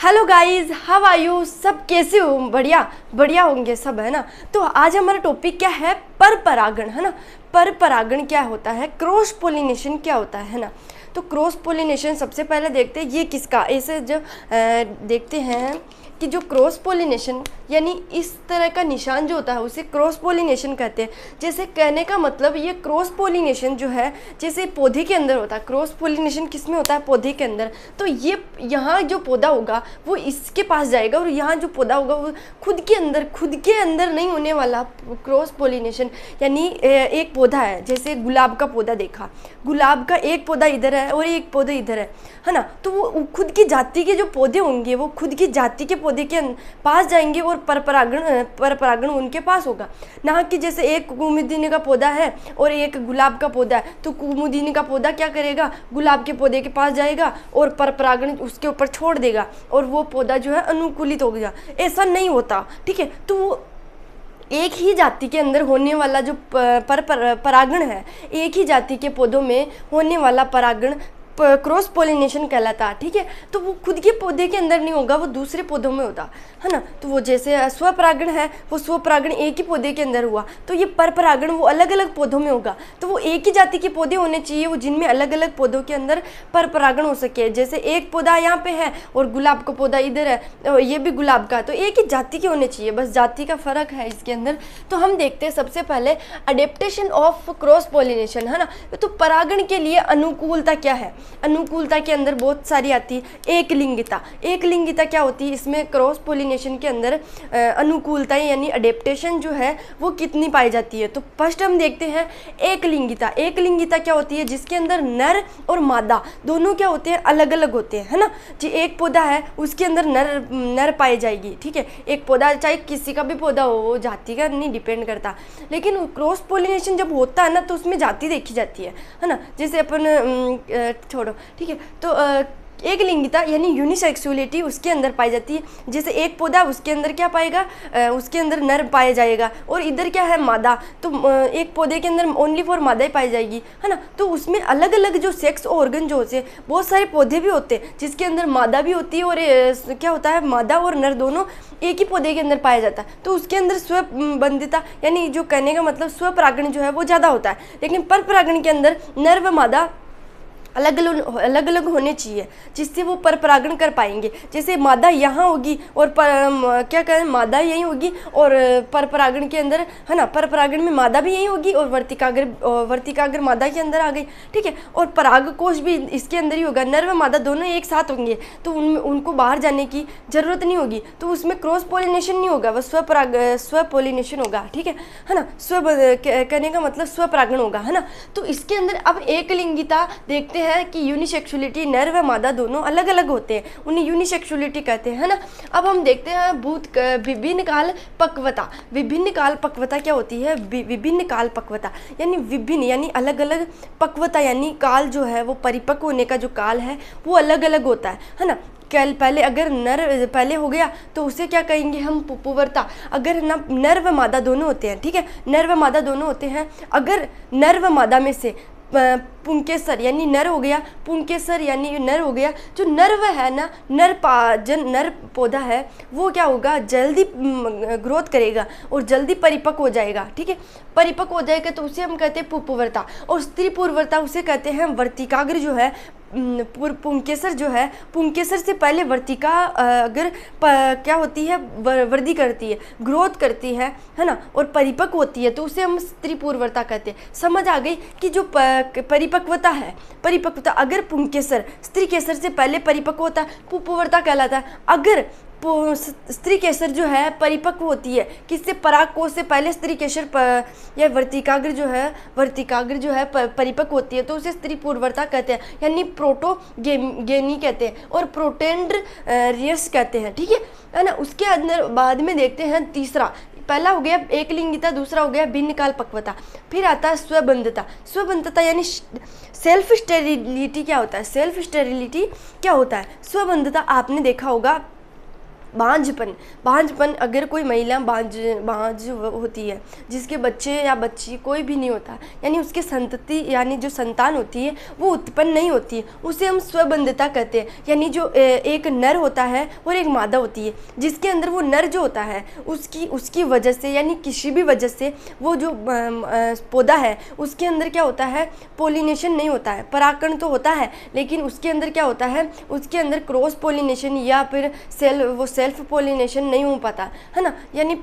Hello guys, how are you? सब कैसे हो? बढ़िया बढ़िया होंगे सब, है ना। तो आज हमारा टॉपिक क्या है? पर परागण, है ना। पर परागण क्या होता है, क्रॉस पोलिनेशन क्या होता है ना। तो क्रॉस पोलिनेशन सबसे पहले देखते हैं ये किसका, ऐसे जो देखते हैं कि जो क्रॉस पोलिनेशन यानी इस तरह का निशान जो होता है उसे क्रॉस पोलिनेशन कहते हैं। जैसे कहने का मतलब ये क्रॉस पोलिनेशन जो है जैसे पौधे के अंदर होता है, क्रॉस पोलिनेशन किस में होता है? पौधे के अंदर। तो ये यहाँ जो पौधा होगा वो इसके पास जाएगा और यहाँ जो पौधा होगा वो खुद के अंदर नहीं होने वाला क्रॉस पोलिनेशन। यानी एक पौधा है, जैसे गुलाब का पौधा देखा, गुलाब का एक पौधा इधर है और एक पौधा इधर है ना। तो वो खुद की जाति के जो पौधे होंगे वो खुद की जाति के पौधे के पास जाएंगे और पर परागण उनके पास होगा। ना कि जैसे एक कुमुदिनी का पौधा है और एक गुलाब का पौधा है, तो कुमुदिनी का पौधा क्या करेगा? गुलाब के पौधे के पास जाएगा और पर परागण उसके ऊपर छोड़ देगा और वो पौधा जो है अनुकूलित हो गया। ऐसा नहीं होता, ठीक है। तो एक ही जाति के अंदर होने वाला जो परागण है, एक ही जाति के पौधों में होने वाला परागण क्रॉस पोलिनेशन कहलाता है, ठीक है। तो वो खुद के पौधे के अंदर नहीं होगा, वो दूसरे पौधों में होता है ना। तो वो जैसे स्वपरागण है, वो स्वपरागण एक ही पौधे के अंदर हुआ, तो ये पर परागण वो अलग अलग पौधों में होगा। तो वो एक ही जाति के पौधे होने चाहिए वो जिनमें अलग अलग पौधों के अंदर पर परागण हो सके। जैसे एक पौधा यहाँ पे है और गुलाब का पौधा इधर है, ये भी गुलाब का, तो एक ही जाति के होने चाहिए, बस जाति का फर्क है इसके अंदर। तो हम देखते हैं सबसे पहले अडेप्टेशन ऑफ क्रॉस पोलिनेशन, है ना। तो परागण के लिए अनुकूलता क्या है? अनुकूलता के अंदर बहुत सारी आती है। एक लिंगिता क्या होती है? इसमें क्रॉस पोलिनेशन के अंदर अनुकूलताएं यानी अडेप्टेशन जो है वो कितनी पाई जाती है। तो फर्स्ट हम देखते हैं एक लिंगिता क्या होती है? जिसके अंदर नर और मादा दोनों क्या होते हैं? अलग अलग होते हैं, है ना जी। एक पौधा है उसके अंदर नर पाई जाएगी, ठीक है। एक पौधा चाहे किसी का भी पौधा हो, वो जाति का नहीं डिपेंड करता। लेकिन क्रॉस पोलिनेशन जब होता है ना तो उसमें जाति देखी जाती है ना। जैसे अपन छोड़ो, ठीक है। तो एक लिंगिता यानी यूनिसेक्सुअलिटी उसके अंदर पाई जाती है। जैसे एक पौधा उसके अंदर क्या पाएगा? उसके अंदर नर पाया जाएगा और इधर क्या है? मादा। तो एक पौधे के अंदर ओनली फॉर मादा ही पाई जाएगी, है ना। तो उसमें अलग अलग जो सेक्स ऑर्गन जो होते हैं, बहुत सारे पौधे भी होते हैं जिसके अंदर मादा भी होती है और क्या होता है? मादा और नर दोनों एक ही पौधे के अंदर पाया जाता है। तो उसके अंदर स्वबंधिता यानी जो कहने का मतलब स्वपरागण जो है वो ज़्यादा होता है। लेकिन पर परागण के अंदर नर व मादा अलग अलग होने चाहिए जिससे वो पर परागण कर पाएंगे। जैसे मादा यहाँ होगी और क्या कहें, मादा यहीं होगी और पर परागण के अंदर, है ना, पर परागण में मादा भी यहीं होगी और वर्तिकाग्र मादा के अंदर आ गई, ठीक है। और परागकोश भी इसके अंदर ही होगा, नर व मादा दोनों एक साथ होंगे तो उनको बाहर जाने की जरूरत नहीं होगी। तो उसमें क्रॉस पोलिनेशन नहीं होगा, वह स्वपोलिनेशन होगा, ठीक है ना। कहने का मतलब स्वपरागण होगा, है ना। तो इसके अंदर अब एक लिंगिता देखते है कि यूनिसेक्सुअलिटी नर व मादा दोनों अलग अलग होते हैं, उन्हें यूनिसेक्सुअलिटी कहते हैं, है ना। अब हम देखते हैं विभिन्न काल पक्वता क्या होती है? विभिन्न काल पक्वता यानी विभिन्न यानी अलग अलग, पक्वता यानी काल जो है वो परिपक्व होने का जो काल है वो अलग अलग होता है ना। पहले अगर नर पहले हो गया तो उसे क्या कहेंगे हम? पुवर्ता। अगर नर व मादा दोनों होते हैं, ठीक है, नर व मादा दोनों होते हैं। अगर नर व मादा में से पुंकेसर यानी नर हो गया, पुंकेसर यानी नर हो गया, जो नर है ना, नर पौधा है वो क्या होगा? जल्दी ग्रोथ करेगा और जल्दी परिपक्व हो जाएगा, ठीक है। परिपक्व हो जाएगा तो उसे हम कहते हैं पुवर्ता। और स्त्री पूर्वता उसे कहते हैं वर्तिकाग्र जो है। पुंकेसर जो है, पुंकेसर से पहले वर्तिका अगर क्या होती है? वृद्धि करती है, ग्रोथ करती है ना, और परिपक्व होती है तो उसे हम स्त्री पूर्वता कहते हैं। समझ आ गई कि जो परिपक्वता है, परिपक्वता अगर पुंकेसर स्त्री केसर से पहले परिपक्व होता है पुवर्ता कहलाता है। अगर स्त्री केसर जो है परिपक्व होती है किससे? परागकोश से पहले स्त्री केसर या वर्तिकाग्र जो है परिपक्व होती है तो उसे स्त्री पूर्वता कहते हैं, यानी प्रोटोगेनी कहते हैं और प्रोटेंड्रियस कहते हैं, ठीक है ना। उसके अंदर बाद में देखते हैं तीसरा, पहला हो गया एक लिंगिता, दूसरा हो गया भिन्न काल पक्वता, फिर आता है स्वबंधता यानी सेल्फ स्टेरिलिटी क्या होता है? सेल्फ स्टेरिलिटी क्या होता है? स्वबंधता आपने देखा होगा बांझपन अगर कोई महिला बांझ होती है, जिसके बच्चे या बच्ची कोई भी नहीं होता, यानी उसके संतति यानी जो संतान होती है वो उत्पन्न नहीं होती है, उसे हम स्वबंधता कहते हैं। यानी जो एक नर होता है और एक मादा होती है, जिसके अंदर वो नर जो होता है उसकी वजह से यानी किसी भी वजह से वो जो पौधा है उसके अंदर क्या होता है, पोलिनेशन नहीं होता है, परागण तो होता है लेकिन उसके अंदर क्या होता है, उसके अंदर क्रॉस पोलिनेशन या फिर सेल्फ पोलिनेशन नहीं हो पाता है ना, यानी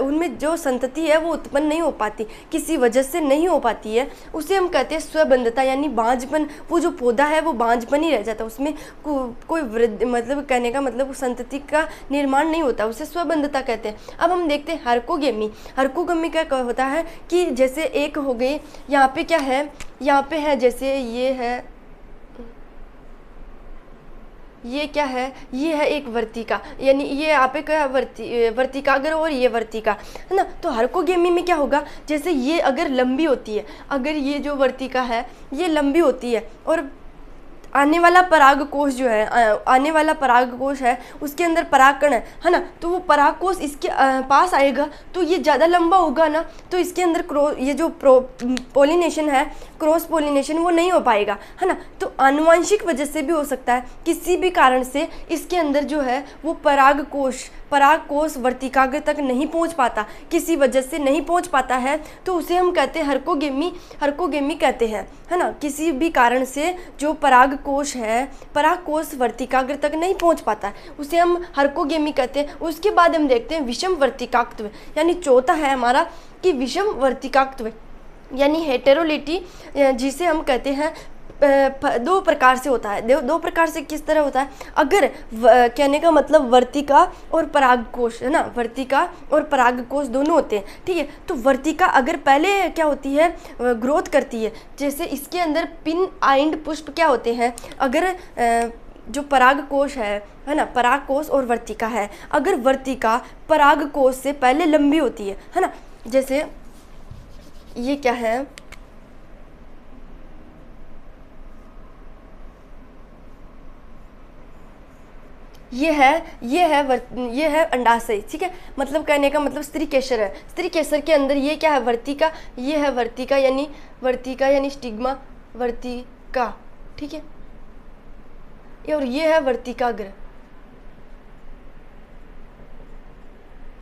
उनमें जो संतति है वो उत्पन्न नहीं हो पाती, किसी वजह से नहीं हो पाती है, उसे हम कहते हैं स्वबंधता यानी बांझपन। वो जो पौधा है वो बांझपन ही रह जाता है, उसमें कोई वृद्धि मतलब कहने का मतलब संतति का निर्माण नहीं होता, उसे स्वबंधता कहते हैं। अब हम देखते हैं हरकोगमी क्या होता है कि जैसे एक हो गई, यहाँ पे क्या है, यहाँ पे है जैसे ये है, ये क्या है, ये है एक वर्तिका, यानी ये यहाँ पे क्या वर्तिकाग्र और ये वर्तिका है ना। तो हरकोगेमी में क्या होगा, जैसे ये अगर लंबी होती है, अगर ये जो वर्तिका है ये लंबी होती है और आने वाला परागकोश जो है, आने वाला परागकोश है उसके अंदर परागकण है ना, तो वो परागकोश इसके पास आएगा तो ये ज़्यादा लंबा होगा ना, तो इसके अंदर ये जो पोलिनेशन है, क्रॉस पोलिनेशन वो नहीं हो पाएगा है ना। तो आनुवंशिक वजह से भी हो सकता है, किसी भी कारण से इसके अंदर जो है वो परागकोश वर्तिकाग्र तक नहीं पहुंच पाता, किसी वजह से नहीं पहुंच पाता है, तो उसे हम कहते हैं हरकोगेमी कहते हैं है ना। किसी भी कारण से जो परागकोश है, परागकोश वर्तिकाग्र तक नहीं पहुंच पाता है, उसे हम हरकोगेमी कहते हैं। उसके बाद हम देखते हैं विषम वर्तिकाक्त्व, यानी चौथा है हमारा कि विषम वर्तिकाक्त्व यानी हेटेरोलिटी, जिसे हम कहते हैं दो प्रकार से होता है। दो प्रकार से किस तरह होता है, अगर कहने का मतलब वर्तिका और परागकोश है ना, वर्तिका और परागकोश दोनों होते हैं, ठीक है। तो वर्तिका अगर पहले क्या होती है, ग्रोथ करती है, जैसे इसके अंदर पिन आइंड पुष्प क्या होते हैं, अगर जो परागकोश है ना, परागकोश और वर्तिका है, अगर वर्तिका परागकोश से पहले लंबी होती है ना, जैसे ये क्या है, ये है अंडाशय, ठीक है। मतलब कहने का मतलब स्त्री केसर है, स्त्री केसर के अंदर ये क्या है, वर्तिका, ये है वर्तिका यानी स्टिग्मा वर्तिका, ठीक है। और ये है वर्तिकाग्र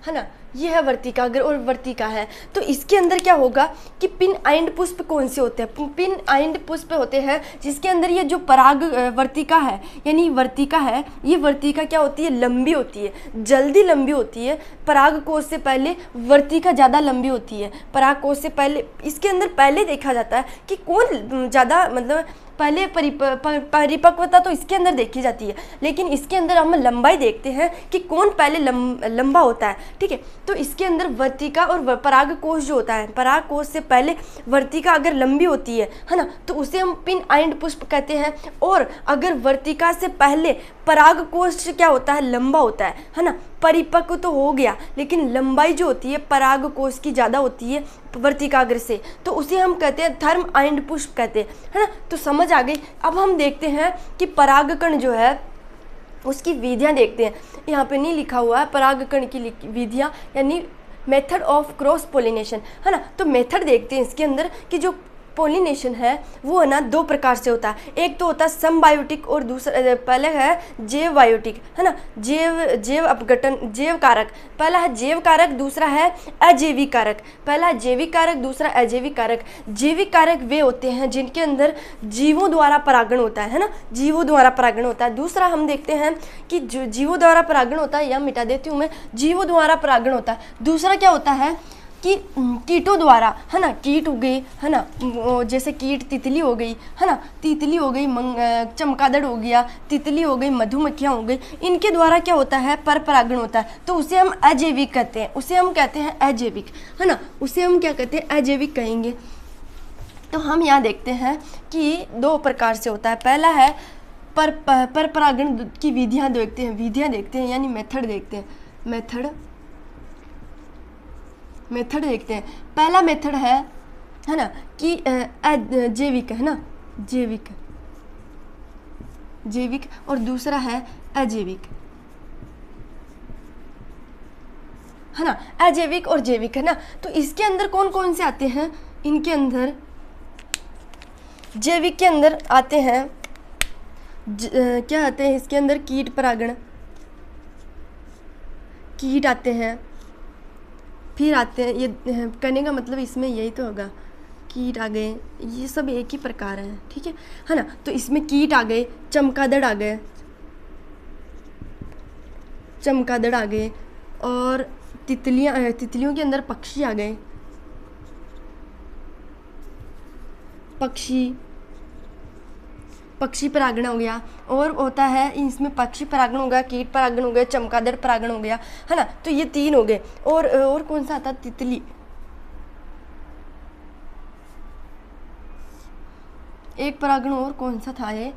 है ना, ये है वर्तिकाग्र और वर्तिका है। तो इसके अंदर क्या होगा कि पिन आइंड पुष्प कौन से होते हैं, पिन आइंड पुष्प होते हैं जिसके अंदर ये जो पराग वर्तिका है यानी वर्तिका है, ये वर्तिका क्या होती है, लंबी होती है, जल्दी लंबी होती है, परागकोश से पहले वर्तिका ज़्यादा लंबी होती है, परागकोश से पहले। इसके अंदर पहले देखा जाता है कि कौन ज़्यादा मतलब पहले परिपक्वता तो इसके अंदर देखी जाती है, लेकिन इसके अंदर हम लंबाई देखते हैं कि कौन पहले लंबा होता है, ठीक है। तो इसके अंदर वर्तिका और परागकोश जो होता है, परागकोश से पहले वर्तिका अगर लंबी होती है ना, तो उसे हम पिन आइंड पुष्प कहते हैं। और अगर वर्तिका से पहले परागकोश क्या होता है, लंबा होता है ना, परिपक्व तो हो गया लेकिन लंबाई जो होती है परागकोश की ज़्यादा होती है वर्तिकाग्र से, तो उसे हम कहते हैं थर्म आइंड पुष्प कहते हैं, है ना। तो समझ आ गई। अब हम देखते हैं कि परागकण जो है उसकी विधियां देखते हैं। यहाँ पे नहीं लिखा हुआ है परागकण की विधियां यानी मेथड ऑफ क्रॉस पोलिनेशन, है ना। तो मेथड देखते हैं इसके अंदर कि जो पोलिनेशन है वो है ना दो प्रकार से होता है, एक तो होता है समबायोटिक और दूसरा पहले है जैव बायोटिक, है ना। जैव अपघटन जैव कारक, पहला है जैव कारक, दूसरा है अजैविक कारक। पहला है जैविक कारक, दूसरा अजैविक कारक। जैविक कारक वे होते हैं जिनके अंदर जीवों द्वारा परागण होता है ना, जीवों द्वारा परागण होता है। दूसरा हम देखते हैं कि जो जीवों द्वारा परागण होता है, या मिटा देती हूँ मैं, जीवों द्वारा परागण होता है। दूसरा क्या होता है कि कीटों द्वारा, है ना, कीट हो गई, है ना, जैसे कीट तितली हो गई, है ना, तितली हो गई, चमगादड़ हो गया, तितली हो गई, मधुमक्खियाँ हो गई, इनके द्वारा क्या होता है, पर परागण होता है, तो उसे हम अजैविक कहते हैं, उसे हम कहते हैं अजैविक, है ना, उसे हम क्या कहते हैं, अजैविक कहेंगे। तो हम यहाँ देखते हैं कि दो प्रकार से होता है। पहला है पर परागण की विधियाँ देखते हैं यानी मेथड देखते हैं, मेथड देखते हैं। पहला मेथड है ना कि जैविक, है ना, जैविक, और दूसरा है अजैविक। है ना, अजैविक और जैविक, है ना। तो इसके अंदर कौन कौन से आते हैं, इनके अंदर जैविक के अंदर आते हैं क्या आते हैं इसके अंदर, कीट परागण, कीट आते हैं, फिर आते हैं ये करने का मतलब इसमें यही तो होगा, कीट आ गए, ये सब एक ही प्रकार हैं, ठीक है ना। तो इसमें कीट आ गए, चमगादड़ आ गए, चमगादड़ आ गए, और तितलियों के अंदर पक्षी आ गए, पक्षी परागण हो गया, और होता है इसमें पक्षी परागण हो गया, कीट परागण हो गया, चमगादड़ परागण हो गया, है ना। तो ये 3 हो गए। और कौन सा आता, तितली, एक परागण और कौन सा था, ये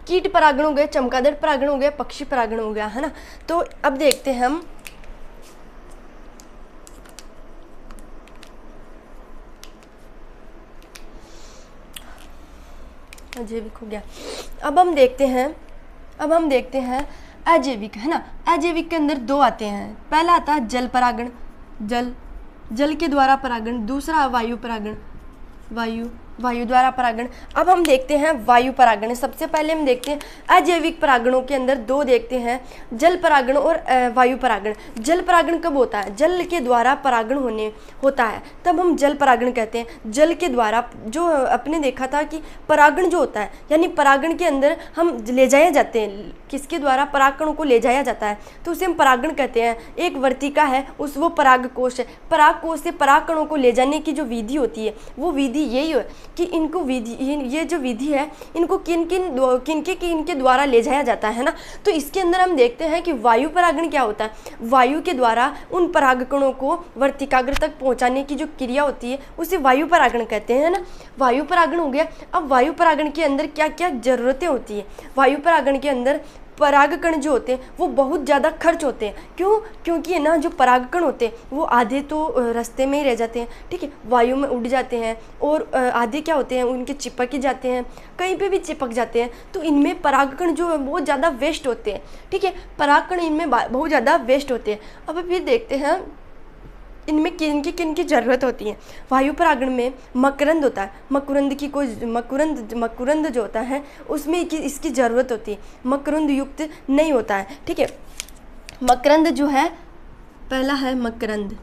कीट परागण हो गए, चमगादड़ परागण हो गया, पक्षी परागण हो गया, है ना। तो अब देखते हैं हम अजैविक हो गया। अब हम देखते हैं अजैविक, है ना। अजैविक के अंदर 2 आते हैं, पहला आता है जल परागण, जल के द्वारा परागण, दूसरा वायु परागण, वायु द्वारा परागण। अब हम देखते हैं वायु परागण। सबसे पहले हम देखते हैं अजैविक परागणों के अंदर 2 देखते हैं, जल परागण और वायु परागण। जल परागण कब होता है, जल के द्वारा परागण होता है, तब हम जल परागण कहते हैं। जल के द्वारा, जो अपने देखा था कि परागण जो होता है, यानी परागण के अंदर हम ले जाए जाते हैं, किसके द्वारा, परागकणों को ले जाया जाता है, तो उसे हम परागण कहते हैं। एक वर्तिका है, वो परागकोश है, परागकोश से परागकणों को ले जाने की जो विधि होती है, वो विधि यही है कि इनको ये जो विधि है, इनको किनके द्वारा ले जाया जाता है ना। तो इसके अंदर हम देखते हैं कि वायु परागण क्या होता है, वायु के द्वारा उन परागकणों को वर्तिकाग्र तक पहुंचाने की जो क्रिया होती है, उसे वायु परागण कहते हैं ना। वायु परागण हो गया। अब वायु परागण के अंदर क्या क्या जरूरतें होती है, वायु परागण के अंदर परागकण जो होते हैं वो बहुत ज़्यादा खर्च होते हैं। क्यों? क्योंकि है ना, जो परागकण होते हैं वो आधे तो रास्ते में ही रह जाते हैं, ठीक है, वायु में उड़ जाते हैं, और आधे क्या होते हैं, उनके चिपक ही जाते हैं, कहीं पे भी चिपक जाते हैं। तो इनमें परागकण जो है बहुत ज़्यादा वेस्ट होते हैं, ठीक है, परागकण इनमें बहुत ज़्यादा वेस्ट होते हैं। अब फिर देखते हैं इनमें किन की ज़रूरत होती है। वायु परागण में मकरंद होता है, मकरंद जो होता है उसमें इसकी ज़रूरत होती है, मकरंद युक्त नहीं होता है, ठीक है। मकरंद जो है, पहला है मकरंद।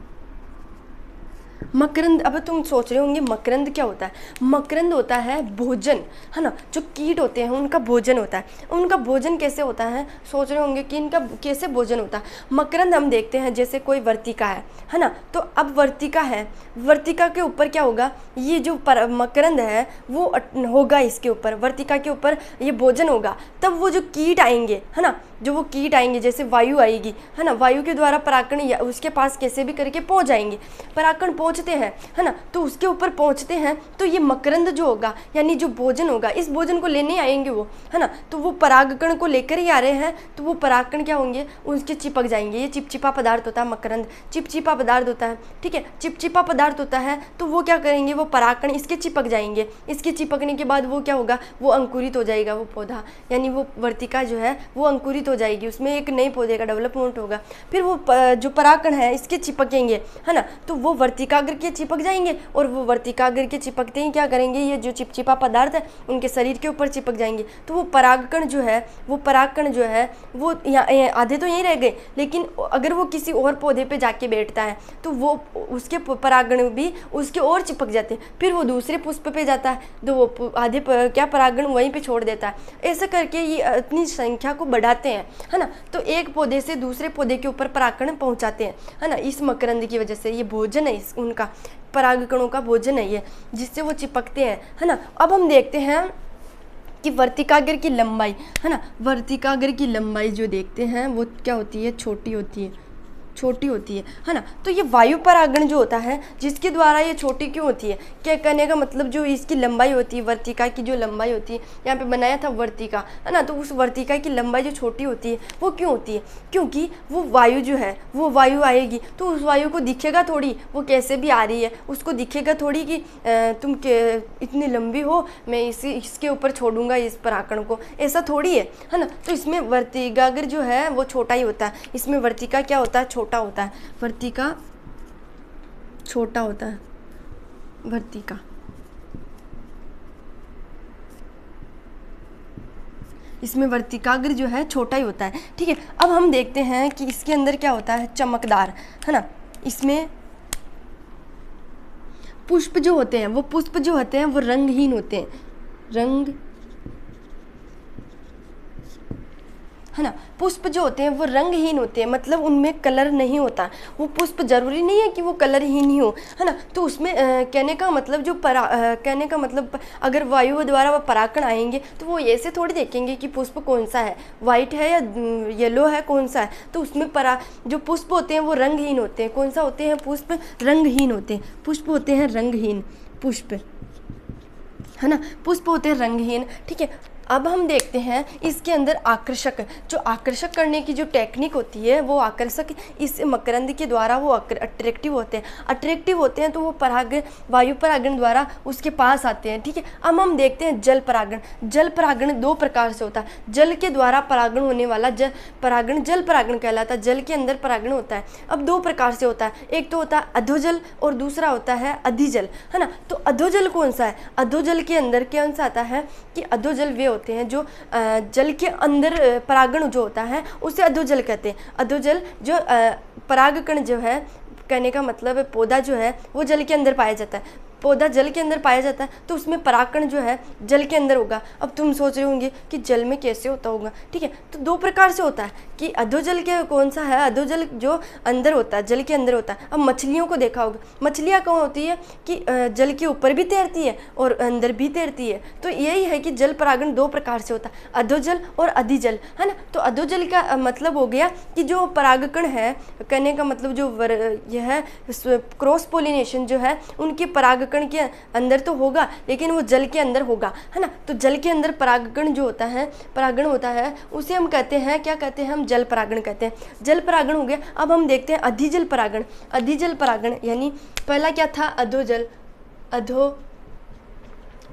अब तुम सोच रहे होंगे मकरंद क्या होता है। मकरंद होता है भोजन, है ना, जो कीट होते हैं उनका भोजन होता है। उनका भोजन कैसे होता है, सोच रहे होंगे कि इनका कैसे भोजन होता है। मकरंद हम देखते हैं, जैसे कोई वर्तिका है ना, तो अब वर्तिका है, वर्तिका के ऊपर क्या होगा, ये जो मकरंद है वो होगा, इसके ऊपर, वर्तिका के ऊपर ये भोजन होगा। तब वो जो कीट आएंगे, है ना, जो वो कीट आएंगे, जैसे वायु आएगी, है ना, वायु के द्वारा परागकण उसके पास कैसे भी करके पहुंच जाएंगे, परागकण पहुंचते हैं, है ना, तो उसके ऊपर पहुंचते हैं, तो ये मकरंद जो होगा, यानी जो भोजन होगा, इस भोजन को लेने आएंगे वो, है ना, तो वो परागकण को लेकर ही आ रहे हैं, तो वो परागकण क्या होंगे, उसके चिपक जाएंगे। ये चिपचिपा पदार्थ होता है, मकरंद चिपचिपा पदार्थ होता है, ठीक है, चिपचिपा पदार्थ होता है। तो वो क्या करेंगे, वो परागकण इसके चिपक जाएंगे, इसके चिपकने के बाद वो क्या होगा, वो अंकुरित हो जाएगा, वो पौधा, यानी वो वर्तिका जो है वो अंकुरित हो जाएगी, उसमें एक नए पौधे का डेवलपमेंट होगा। फिर वो जो परागकण है इसके चिपकेंगे, है ना, तो वो वर्तिकाग्र के चिपक जाएंगे, और वो वर्तिकाग्र के चिपकते ही क्या करेंगे, ये जो चिपचिपा पदार्थ है उनके शरीर के ऊपर चिपक जाएंगे। तो वो परागकण जो है, वो आधे तो यहीं रह गए, लेकिन अगर वो किसी और पौधे पे जाके बैठता है तो वो उसके परागण भी उसके और चिपक जाते हैं। फिर वो दूसरे पुष्प पे जाता है तो वो आधे क्या परागण वहीं पे छोड़ देता है। ऐसा करके ये अपनी संख्या को बढ़ाते हैं, है ना, तो एक पौधे से दूसरे पौधे के ऊपर परागकण पहुंचाते हैं, है ना, इस मकरंद की वजह से। ये भोजन है उनका, परागकणों का भोजन है ये, जिससे वो चिपकते हैं, है ना। अब हम देखते हैं कि वर्तिकाग्र की लंबाई, है ना, वर्तिकाग्र की लंबाई जो देखते हैं वो क्या होती है, छोटी होती है ना। तो ये वायु परागण जो होता है, जिसके द्वारा ये छोटी क्यों होती है, क्या कहने का मतलब जो इसकी लंबाई होती है, वर्तिका की जो लंबाई होती है, यहाँ पे बनाया था वर्तिका, है ना, तो उस वर्तिका की लंबाई जो छोटी होती है वो क्यों होती है, क्योंकि वो वायु जो है, वो वायु आएगी तो उस वायु को दिखेगा थोड़ी, वो कैसे भी आ रही है, उसको दिखेगा थोड़ी कि तुम इतनी लंबी हो, मैं इसके ऊपर छोड़ूंगा इस परागकण को, ऐसा थोड़ी है ना। तो इसमें वर्तिकाग्र जो है वो छोटा ही होता है, इसमें वर्तिका क्या होता है, छोटा होता है, वर्तिका छोटा होता है, वर्तिका। इसमें वर्तिकाग्र जो है छोटा ही होता है, ठीक है। अब हम देखते हैं कि इसके अंदर क्या होता है, चमकदार, है ना। इसमें पुष्प जो होते हैं, वो पुष्प जो होते हैं वो रंगहीन होते हैं, रंग, है ना। पुष्प जो होते हैं वो रंगहीन होते हैं, मतलब उनमें कलर नहीं होता। वो पुष्प जरूरी नहीं है कि वो कलरहीन ही हो, है ना। तो उसमें कहने का मतलब कहने का मतलब अगर वायु द्वारा वो परागकण आएंगे तो वो ऐसे थोड़ी देखेंगे कि पुष्प कौन सा है, वाइट है या येलो है, कौन सा है। तो उसमें जो पुष्प होते हैं वो रंगहीन होते हैं। कौन सा होते हैं पुष्प, रंगहीन होते हैं। पुष्प होते हैं रंगहीन, पुष्प, है ना, पुष्प होते हैं रंगहीन, ठीक है। अब हम देखते हैं इसके अंदर आकर्षक, जो आकर्षक करने की जो टेक्निक होती है वो आकर्षक इस मकरंद के द्वारा वो अट्रैक्टिव होते हैं। अट्रैक्टिव होते हैं तो वो वायु परागण द्वारा उसके पास आते हैं, ठीक है। अब हम देखते हैं जल परागण। जल परागण दो प्रकार से होता है। जल के द्वारा परागण होने वाला जल परागण कहलाता है। जल के अंदर परागण होता है। अब दो प्रकार से होता है, एक तो होता है अधोजल और दूसरा होता है अधिजल, है ना। तो अधोजल कौन सा है, अधोजल के अंदर कौन सा आता है कि अधोजल वे होते हैं जो जल के अंदर परागण जो होता है उसे अधोजल कहते हैं। अधोजल जो परागकण जो है, कहने का मतलब पौधा जो है वो जल के अंदर पाया जाता है। पौधा जल के अंदर पाया जाता है तो उसमें परागकण जो है जल के अंदर होगा। अब तुम सोच रहे होंगे कि जल में कैसे होता होगा, ठीक है। तो दो प्रकार से होता है कि अधोजल के कौन सा है, अधोजल जो अंदर होता है, जल के अंदर होता है। अब मछलियों को देखा होगा, मछलियाँ कौन होती है कि जल के ऊपर भी तैरती है और अंदर भी तैरती है। तो यही है कि जल परागण दो प्रकार से होता है, अधोजल और अधिजल, है ना। तो अधोजल का मतलब हो गया कि जो परागकण है, कहने का मतलब जो यह है क्रॉस पोलिनेशन जो है उनके परागकण के अंदर तो होगा लेकिन वो जल के अंदर होगा, है ना। तो जल के अंदर परागकण जो होता है, परागण होता है, उसे हम कहते हैं, क्या कहते हैं हम, जल परागण कहते हैं। जल परागण हो गया। अब हम देखते हैं अधिजल परागण। अधिजल परागण यानी पहला क्या था, अधोजल,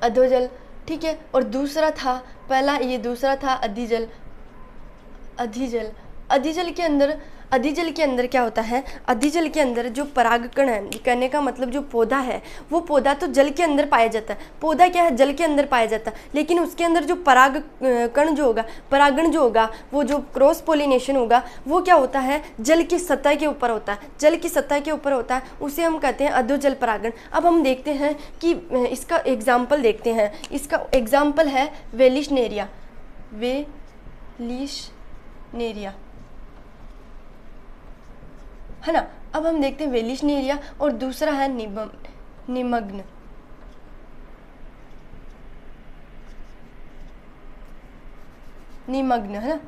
अधोजल, ठीक है। और दूसरा था, पहला ये दूसरा था अधिजल, अधिजल। अधिजल के अंदर क्या होता है, अधिजल के अंदर जो परागकण है, कहने का मतलब जो पौधा है वो पौधा तो जल के अंदर पाया जाता है। पौधा क्या है, जल के अंदर पाया जाता है, लेकिन उसके अंदर जो परागकण जो होगा, परागण जो होगा, वो जो क्रॉस पोलिनेशन होगा वो क्या होता है, जल की सतह के ऊपर होता है। जल की सतह के ऊपर होता है, उसे हम कहते हैं अधोजल परागण। अब हम देखते हैं कि इसका एग्जाम्पल देखते हैं। इसका एग्जाम्पल है वेलिशनेरिया, वेलिशनेरिया, है ना। अब हम देखते हैं वेलिशनेरिया और दूसरा है निमग्न, है ना,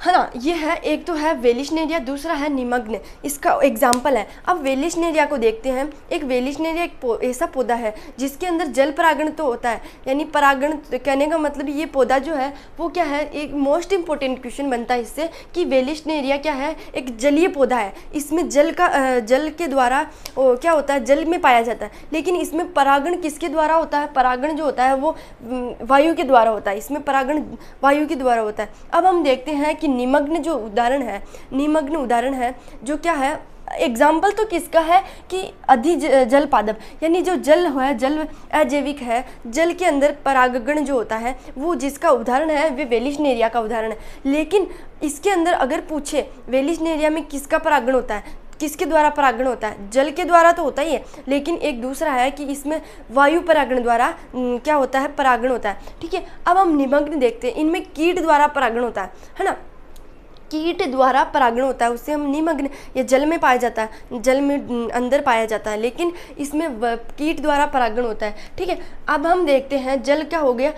है ना। ये है, एक तो है वेलिशनेरिया, दूसरा है निमग्न। इसका एग्जाम्पल है। अब वेलिशनेरिया को देखते हैं। एक वेलिशनेरिया एक ऐसा पौधा है जिसके अंदर जल परागण तो होता है, यानी परागण, कहने का मतलब ये पौधा जो है वो क्या है, एक मोस्ट इंपॉर्टेंट क्वेश्चन बनता है इससे कि वेलिशनेरिया क्या है, एक जलीय पौधा है। इसमें जल के द्वारा क्या होता है, जल में पाया जाता है, लेकिन इसमें परागण किसके द्वारा होता है, परागण जो होता है वो वायु के द्वारा होता है। इसमें परागण वायु के द्वारा होता है। अब हम देखते हैं कि निमग्न जो उदाहरण है, निमग्न उदाहरण है जो क्या है, एग्जाम्पल तो किसका है कि अधिजल पादप, यानी जो जल है, जल अजैविक है, जल के अंदर परागकण जो होता है वो जिसका उदाहरण है वे वेलिशनेरिया का उदाहरण है। लेकिन इसके अंदर अगर पूछे वेलिशनेरिया में किसका परागण होता है, किसके द्वारा परागण होता है, जल के द्वारा तो होता ही है, लेकिन एक दूसरा है कि इसमें वायु परागण द्वारा क्या होता है, परागण होता है, ठीक है। अब हम निमग्न देखते हैं। इनमें कीट द्वारा परागण होता है ना, कीट द्वारा परागण होता है, उससे हम निमग्न, ये जल में पाया जाता है, जल में अंदर पाया जाता है, लेकिन इसमें कीट द्वारा परागण होता है, ठीक है। अब हम देखते हैं जल क्या हो गया,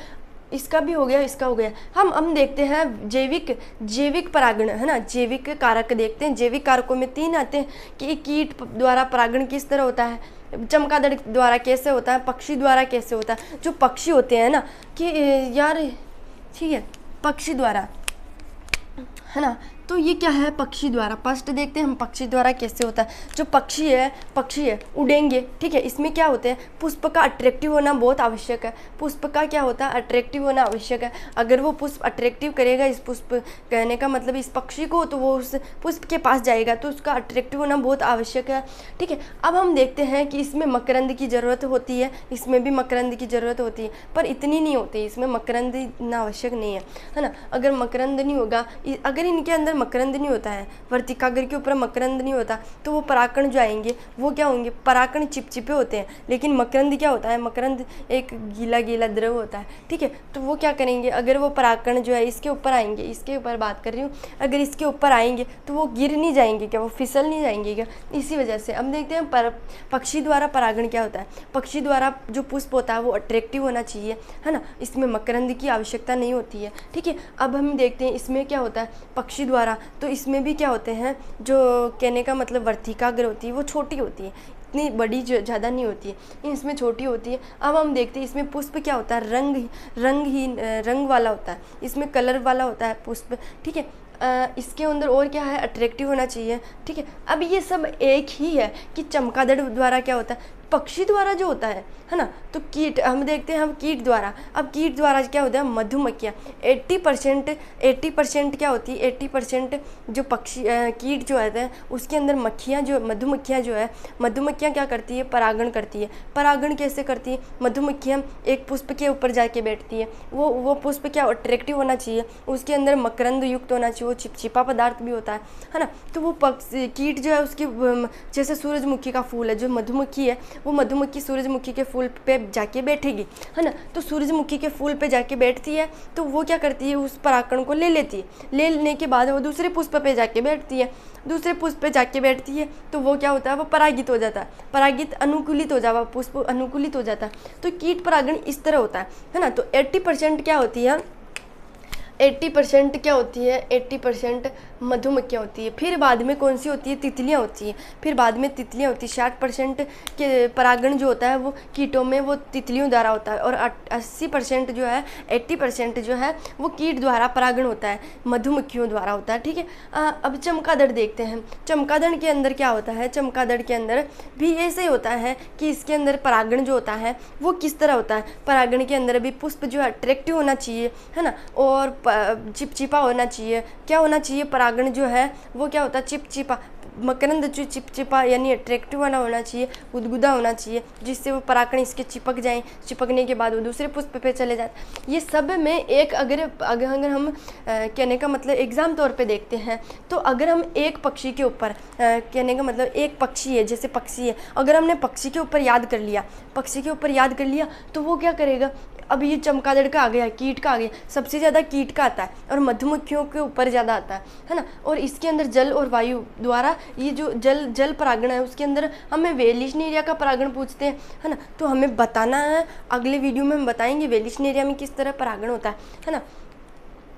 इसका भी हो गया, इसका हो गया। हम देखते हैं जैविक परागण, है ना, जैविक कारक देखते हैं। जैविक कारकों में 3 आते हैं कि कीट द्वारा परागण किस तरह होता है, चमगादड़ द्वारा कैसे होता है, पक्षी द्वारा कैसे होता है। जो पक्षी होते हैं ना कि यार ठीक है, पक्षी द्वारा, है ना, तो ये क्या है, पक्षी द्वारा। फर्स्ट देखते हैं हम पक्षी द्वारा कैसे होता है। जो पक्षी है उड़ेंगे, ठीक है। इसमें क्या होते हैं, पुष्प का अट्रैक्टिव होना बहुत आवश्यक है। पुष्प का क्या होता है, अट्रैक्टिव होना आवश्यक है। अगर वो पुष्प अट्रैक्टिव करेगा इस पुष्प, कहने का मतलब इस पक्षी को, तो वो उस पुष्प के पास जाएगा, तो उसका अट्रैक्टिव होना बहुत आवश्यक है, ठीक है। अब हम देखते हैं कि इसमें मकरंद की ज़रूरत होती है, इसमें भी मकरंद की ज़रूरत होती है, पर इतनी नहीं होती, इसमें मकरंद इतना आवश्यक नहीं है ना। अगर मकरंद नहीं होगा, अगर इनके अंदर मकरंद नहीं होता है, वर्तिकाग्र के ऊपर मकरंद नहीं होता, तो वो परागकण जो आएंगे वो क्या होंगे, परागकण चिपचिपे होते हैं। लेकिन मकरंद क्या होता है, मकरंद एक गीला गीला द्रव होता है, ठीक है। तो वो क्या करेंगे, अगर वो परागकण जो है इसके ऊपर आएंगे, इसके ऊपर बात कर रही हूँ, अगर इसके ऊपर आएंगे तो वो गिर नहीं जाएंगे क्या, वो फिसल नहीं जाएंगे क्या, इसी वजह से। अब देखते हैं पक्षी द्वारा परागण क्या होता है। पक्षी द्वारा जो पुष्प होता है वो अट्रैक्टिव होना चाहिए, है ना, इसमें मकरंद की आवश्यकता नहीं होती है, ठीक है। अब हम देखते हैं इसमें क्या होता है पक्षी द्वारा, तो इसमें भी क्या होते हैं, जो कहने का मतलब वर्तिकाग्र होती है वो छोटी होती है, इतनी बड़ी ज़्यादा नहीं होती है, इसमें छोटी होती है। अब हम देखते हैं इसमें पुष्प क्या होता है, रंग वाला होता है, इसमें कलर वाला होता है पुष्प, ठीक है। इसके अंदर और क्या है, अट्रैक्टिव होना चाहिए, ठीक है। अब ये सब एक ही है कि चमगादड़ द्वारा क्या होता है, पक्षी द्वारा जो होता है ना, तो कीट हम देखते हैं, हम कीट द्वारा। अब कीट द्वारा क्या होता है, मधुमक्खियाँ 80% क्या होती है, 80% जो पक्षी कीट जो होते हैं उसके अंदर मक्खियाँ जो मधुमक्खियाँ जो है, मधुमक्खियाँ क्या करती है, परागण करती है। परागण कैसे करती है, मधुमक्खियाँ एक पुष्प के ऊपर जाके बैठती है, वो पुष्प क्या अट्रैक्टिव होना चाहिए, उसके अंदर मकरंद युक्त होना चाहिए, वो चिपचिपा पदार्थ भी होता है ना। तो वो कीट जो है उसकी, जैसे सूरजमुखी का फूल है, जो मधुमक्खी है वो मधुमक्खी सूरजमुखी के फूल पे जाके बैठेगी, है ना। तो सूरजमुखी के फूल पे जाके बैठती है, तो वो क्या करती है, उस परागकण को ले लेती है, ले लेने के बाद वो दूसरे पुष्प पे जाके बैठती है, दूसरे पुष्प पे जाके बैठती है, तो वो क्या होता है, वो परागित हो जाता है, परागित अनुकूलित हो जाता है, पुष्प अनुकूलित हो जाता है। तो कीट परागण इस तरह होता है ना। तो 80% क्या होती है, 80% क्या होती है, 80% मधुमक्खियाँ होती है। फिर बाद में कौन सी होती है, तितलियाँ होती हैं, फिर बाद में तितलियाँ होती है। 60% के परागण जो होता है वो कीटों में वो तितलियों द्वारा होता है, और 80% जो है, 80% जो है वो कीट द्वारा परागण होता है, मधुमक्खियों द्वारा होता है, ठीक है। अब चमगादड़ देखते हैं, चमगादड़ के अंदर क्या होता है, चमगादड़ के अंदर भी ऐसे ही होता है कि इसके अंदर परागण जो होता है वो किस तरह होता है। परागण के अंदर भी पुष्प जो है अट्रैक्टिव होना चाहिए, है ना, और चिपचिपा होना चाहिए। क्या होना चाहिए, परागण जो है वो क्या होता है, चिपचिपा, मकरंद जो चिपचिपा यानी अट्रैक्टिव वाला होना चाहिए, गुदगुदा होना चाहिए, जिससे वो परागण इसके चिपक जाएं, चिपकने के बाद वो दूसरे पुष्प पे चले जाते। ये सब में एक अगर हम कहने का मतलब एग्जाम तौर पे देखते हैं, तो अगर हम एक पक्षी के ऊपर कहने का मतलब एक पक्षी है, जैसे पक्षी है, अगर हमने पक्षी के ऊपर याद कर लिया, पक्षी के ऊपर याद कर लिया, तो वो क्या करेगा, अब ये चमगादड़ का आ गया, कीट का आ गया, सबसे ज़्यादा कीट का आता है और मधुमक्खियों के ऊपर ज़्यादा आता है ना। और इसके अंदर जल और वायु द्वारा ये जो जल परागण है उसके अंदर हमें वेलिश्नेरिया का परागण पूछते हैं, है ना। तो हमें बताना है, अगले वीडियो में हम बताएंगे वेलिश्नेरिया में किस तरह परागण होता है ना।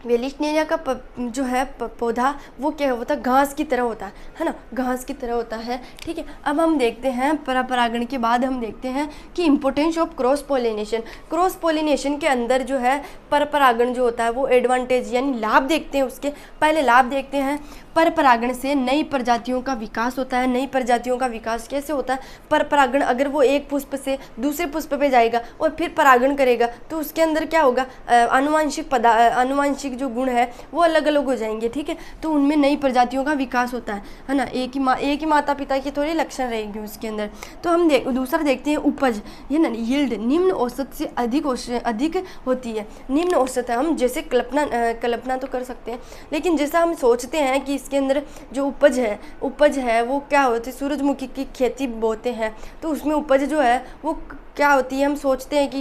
वेलिश्नेरिया का जो है पौधा वो क्या होता है, घास की तरह होता है ना, घास की तरह होता है, ठीक है। अब हम देखते हैं परागण के बाद हम देखते हैं कि importance of cross pollination. Cross pollination के अंदर जो है परागण जो होता है वो एडवांटेज यानी लाभ देखते हैं, उसके पहले लाभ देखते हैं। परागण से नई प्रजातियों का विकास होता है। नई प्रजातियों का विकास कैसे होता है, परागण अगर वो एक पुष्प से दूसरे पुष्प पे जाएगा और फिर परागण करेगा, तो उसके अंदर क्या होगा, आनुवांशिक जो गुण है वो अलग अलग हो जाएंगे, ठीक है। तो उनमें नई प्रजातियों का विकास होता है ना। एक ही माता पिता के थोड़े लक्षण रहेंगे उसके अंदर। तो हम दूसरा देखते हैं उपज, ये ना यील्ड निम्न औसत से अधिक होती है। निम्न औसत है, हम जैसे कल्पना तो कर सकते हैं, लेकिन जैसा हम सोचते हैं कि इसके अंदर जो उपज है वो क्या होती है, सूरजमुखी की खेती बोते हैं तो उसमें उपज जो है वो क्या होती है, हम सोचते हैं कि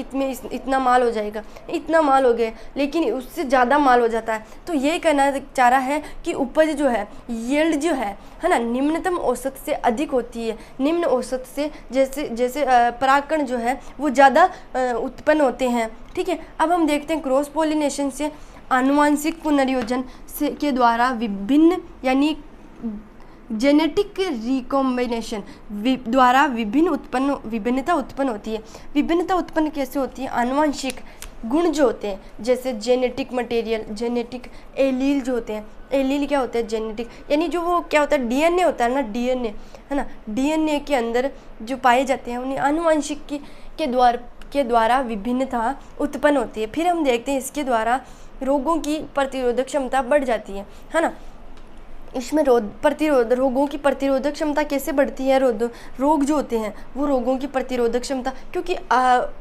इतना माल हो जाएगा, इतना माल हो गया, लेकिन उससे ज़्यादा माल हो जाता है। तो ये कहना चाह रहा है कि उपज जो है, यील्ड जो है ना, निम्नतम औसत से अधिक होती है। निम्न औसत से जैसे परागकण जो है वो ज़्यादा उत्पन्न होते हैं, ठीक है। अब हम देखते हैं क्रॉस पॉलिनेशन से आनुवांशिक पुनर्योजन के द्वारा विभिन्न यानी जेनेटिक रिकॉम्बिनेशन द्वारा विभिन्नता उत्पन्न होती है। विभिन्नता उत्पन्न कैसे होती है, आनुवांशिक गुण जो होते हैं, जैसे जेनेटिक मटेरियल, जेनेटिक एलील जो होते हैं, एलील क्या होता है, जेनेटिक यानी जो वो क्या होता है, डीएनए होता है ना, डीएनए है ना, डीएनए के अंदर जो पाए जाते हैं उन्हें आनुवंशिक के द्वारा विभिन्नता उत्पन्न होती है। फिर हम देखते हैं इसके द्वारा रोगों की प्रतिरोधक क्षमता बढ़ जाती है ना। इसमें रोगों की प्रतिरोधक क्षमता कैसे बढ़ती है, रोग जो होते हैं वो रोगों की प्रतिरोधक क्षमता, क्योंकि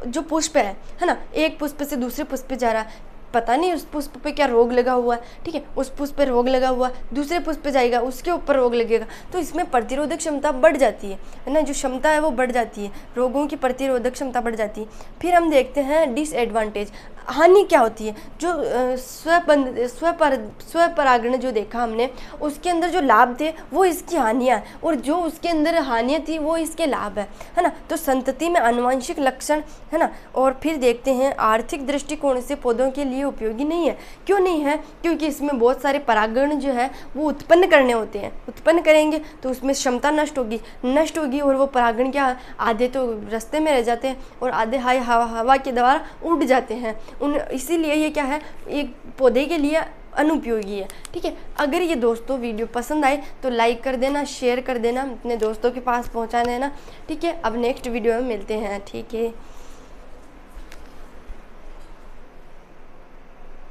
जो पुष्प है ना, एक पुष्प से दूसरे पुष्प पे जा रहा है, पता नहीं उस पुष्प पे क्या रोग लगा हुआ है, ठीक है, उस पुष्प पे रोग लगा हुआ है, दूसरे पुष्प पे जाएगा उसके ऊपर रोग लगेगा, तो इसमें प्रतिरोधक क्षमता बढ़ जाती है ना, जो क्षमता है वो बढ़ जाती है, रोगों की प्रतिरोधक क्षमता बढ़ जाती है। फिर हम देखते हैं डिसएडवांटेज, हानि क्या होती है। जो स्वपरागण जो देखा हमने, उसके अंदर जो लाभ थे वो इसकी हानियाँ, और जो उसके अंदर हानियाँ थी वो इसके लाभ है ना। तो संतति में आनुवंशिक लक्षण है ना। और फिर देखते हैं आर्थिक दृष्टिकोण से पौधों के लिए उपयोगी नहीं है। क्यों नहीं है? क्योंकि इसमें बहुत सारे परागण जो है वो उत्पन्न करने होते हैं, उत्पन्न करेंगे तो उसमें क्षमता नष्ट होगी और वो परागण क्या, आधे तो रास्ते में रह जाते हैं और आधे हवा के द्वारा उड़ जाते हैं। इसीलिए ये क्या है, एक पौधे के लिए अनुपयोगी है, ठीक है। अगर ये दोस्तों वीडियो पसंद आए तो लाइक कर देना, शेयर कर देना, अपने दोस्तों के पास पहुंचा देना, ठीक है। अब नेक्स्ट वीडियो में मिलते हैं, ठीक है।